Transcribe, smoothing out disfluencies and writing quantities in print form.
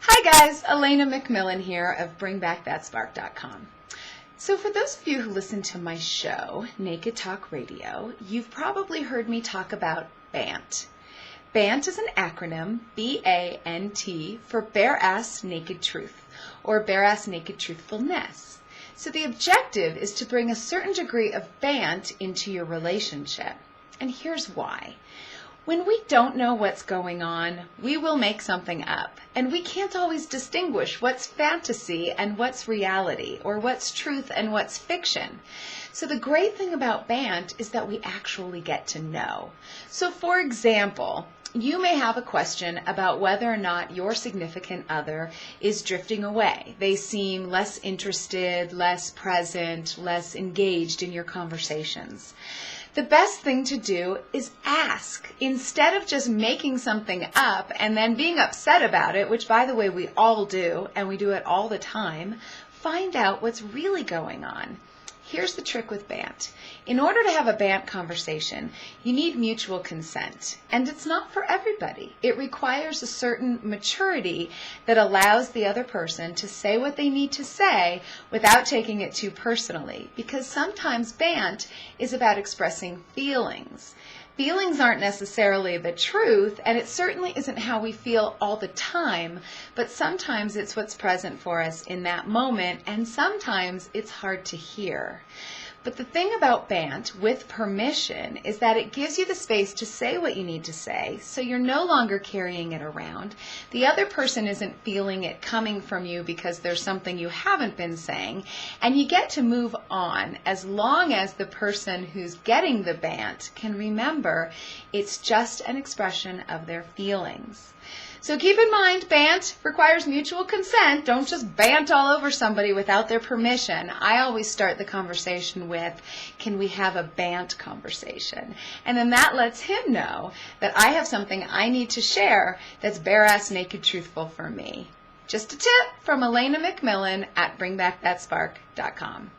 Hi guys, Elaina McMillan here of BringBackThatSpark.com. So for those of you who listen to my show, Naked Talk Radio, you've probably heard me talk about BANT. BANT is an acronym, B-A-N-T, for Bare Ass Naked Truth, or Bare Ass Naked Truthfulness. So the objective is to bring a certain degree of BANT into your relationship. And here's why. When we don't know what's going on, we will make something up, and we can't always distinguish what's fantasy and what's reality, or what's truth and what's fiction. So the great thing about BANT is that we actually get to know. So for example, you may have a question about whether or not your significant other is drifting away. They seem less interested, less present, less engaged in your conversations. The best thing to do is ask. Instead of just making something up and then being upset about it, which by the way we all do, and we do it all the time, find out what's really going on. Here's the trick with BANT. In order to have a BANT conversation, you need mutual consent. And it's not for everybody. It requires a certain maturity that allows the other person to say what they need to say without taking it too personally. Because sometimes BANT is about expressing feelings. Feelings aren't necessarily the truth, and it certainly isn't how we feel all the time, but sometimes it's what's present for us in that moment, and sometimes it's hard to hear. But the thing about BANT, with permission, is that it gives you the space to say what you need to say, so you're no longer carrying it around. The other person isn't feeling it coming from you because there's something you haven't been saying, and you get to move on as long as the person who's getting the BANT can remember it's just an expression of their feelings. So keep in mind, BANT requires mutual consent. Don't just BANT all over somebody without their permission. I always start the conversation with, can we have a BANT conversation? And then that lets him know that I have something I need to share that's bare-ass naked truthful for me. Just a tip from Elaina McMillan at BringBackThatSpark.com.